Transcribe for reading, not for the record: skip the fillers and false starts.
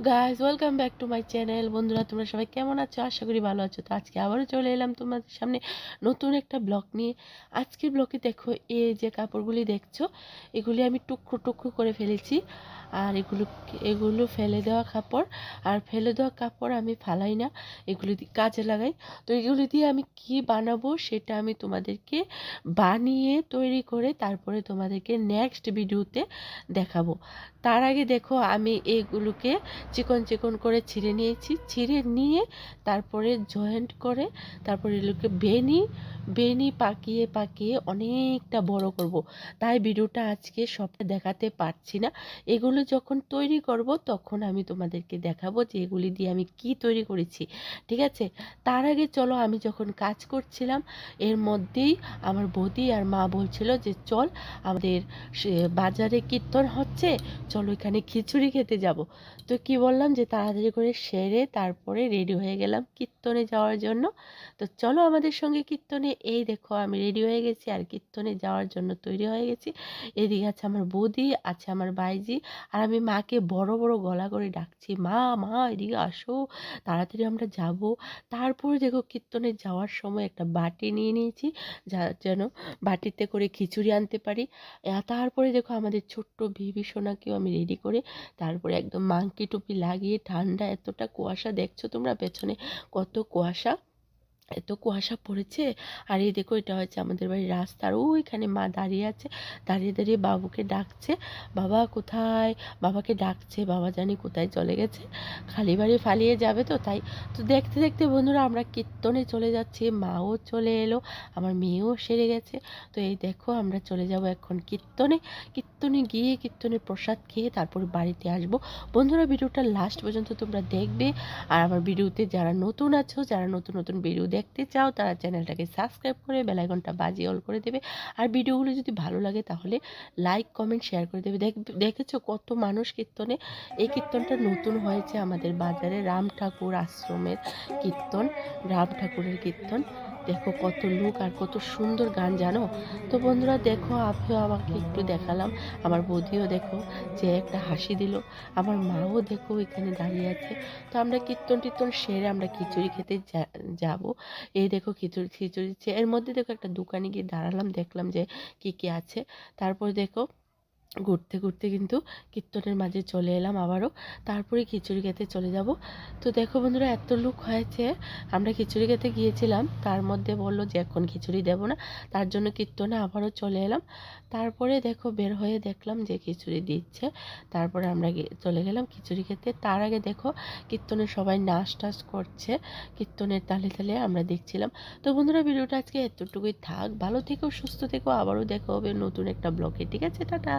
Guys, welcome back to my channel. বন্ধুরা, তোমরা সবাই কেমন আছো? আশা করি ভালো আছো। তো আজকে আবারও চলে এলাম তোমাদের সামনে নতুন একটা ব্লগ নিয়ে। আজকের ব্লগে দেখো, এই যে কাপড়গুলি দেখছো, এগুলি আমি টুকরো টুকরো করে ফেলেছি। আর এগুলো ফেলে দেওয়া কাপড়। আর ফেলে দেওয়া কাপড় আমি ফালাই না, এগুলি কাজে লাগাই। তো এগুলি দিয়ে আমি কি বানাবো সেটা আমি তোমাদেরকে বানিয়ে তৈরি করে তারপরে তোমাদেরকে নেক্সট ভিডিওতে দেখাবো। তার আগে দেখো, আমি এগুলোকে চিকন চিকন করে ছিঁড়ে নিয়েছি। ছিঁড়ে নিয়ে তারপরে জয়েন্ট করে তারপরে এগুলোকে বেনি বেনি পাকিয়ে পাকিয়ে অনেকটা বড় করব। তাই ভিডিওটা আজকে সবটা দেখাতে পারছি না। এগুলো যখন তৈরি করব তখন আমি তোমাদেরকে দেখাবো যে এগুলি দিয়ে আমি কি তৈরি করেছি, ঠিক আছে? তার আগে চলো, আমি যখন কাজ করছিলাম এর মধ্যেই আমার বৌদি আর মা বলছিল যে চল, আমাদের বাজারে কীর্তন হচ্ছে, চলো এখানে খিচুড়ি খেতে যাব। তো কি বললাম যে তাড়াতাড়ি করে সেরে তারপরে রেডি হয়ে গেলাম কীর্তনে যাওয়ার জন্য। তো চলো আমাদের সঙ্গে কীর্তনে। এই দেখো, আমি রেডি হয়ে গেছি আর কীর্তনে যাওয়ার জন্য তৈরি হয়ে গেছি। এদিকে আছে আমার বৌদি, আছে আমার বাইজি, আর আমি মাকে বড় বড় গলা করে ডাকছি, মা মা এদিকে আসো, তাড়াতাড়ি আমরা যাব। তারপরে দেখো, কীর্তনে যাওয়ার সময় একটা বাটি নিয়ে নিয়েছি, যেন বাটিতে করে খিচুড়ি আনতে পারি। তারপরে দেখো, আমাদের ছোট্ট বিবি সোনাকেও আমি রেডি করে তারপরে একদম মাংকি টুপি লাগিয়ে, ঠান্ডা এতটা কুয়াশা দেখছো তোমরা পেছনে কত কুয়াশা, এত কুয়াশা পড়েছে। আর এই দেখো, এটা হচ্ছে আমাদের বাড়ির রাস্তার ওইখানে মা দাঁড়িয়ে আছে, দাঁড়িয়ে দাঁড়িয়ে বাবুকে ডাকছে, বাবা কোথায়, বাবাকে ডাকছে, বাবা জানি কোথায় চলে গেছে, খালি বাড়ি ফালিয়ে যাবে তো তাই। তো দেখতে দেখতে বন্ধুরা আমরা কীর্তনে চলে যাচ্ছি, মাও চলে এলো, আমার মেয়েও সেরে গেছে। তো এই দেখো, আমরা চলে যাব এখন কীর্তনে। কীর্তনে গিয়ে কীর্তনের প্রসাদ খেয়ে তারপর বাড়িতে আসবো। বন্ধুরা, ভিডিওটা লাস্ট পর্যন্ত তোমরা দেখবে। আর আমার ভিডিওতে যারা নতুন আছো, যারা নতুন নতুন ভিডিও দেখতে চাও, তারা চ্যানেলটাকে সাবস্ক্রাইব করে বেল আইকনটা বাজিয়ে অল করে দেবে। আর ভিডিওগুলো যদি ভালো লাগে তাহলে লাইক কমেন্ট শেয়ার করে দেবে। দেখেছো কত মানুষ কীর্তনে। এই কীর্তনটা নতুন হয়েছে আমাদের বাজারে, রাম ঠাকুর আশ্রমের কীর্তন, রাম ঠাকুরের কীর্তন। দেখো কত লোক আর কত সুন্দর গান, জানো তো? বন্ধুরা দেখো, আমিও আমাকে একটু দেখালাম, আমার বৌদিও দেখো যে একটা হাসি দিল, আমার মাও দেখো এখানে দাঁড়িয়ে আছে। তো আমরা কীর্তন টীর্তন সেরে আমরা খিচুড়ি খেতে যাব। এই দেখো, খিচুড়ি এর মধ্যে দেখো একটা দোকানে গিয়ে দাঁড়ালাম, দেখলাম যে কি কি আছে। তারপর দেখো, ঘুরতে ঘুরতে কিন্তু কীর্তনের মাঝে চলে এলাম আবারও, তারপরে খিচুড়ি খেতে চলে যাব। তো দেখো বন্ধুরা, এত লোক হয়েছে, আমরা খিচুড়ি খেতে গিয়েছিলাম, তার মধ্যে বললো যে এখন খিচুড়ি দেবো না, তার জন্য কীর্তনে আবারও চলে এলাম। তারপরে দেখো, বের হয়ে দেখলাম যে খিচুড়ি দিচ্ছে, তারপরে আমরা চলে গেলাম খিচুড়ি খেতে। তার আগে দেখো, কীর্তনের সবাই নাচ টাচ করছে, কীর্তনের তালে তালে আমরা দেখছিলাম। তো বন্ধুরা, ভিডিওটা আজকে এতটুকুই থাক, ভালো থেকো, সুস্থ থেকো, আবারও দেখা হবে নতুন একটা ব্লগে, ঠিক আছে? টাটা।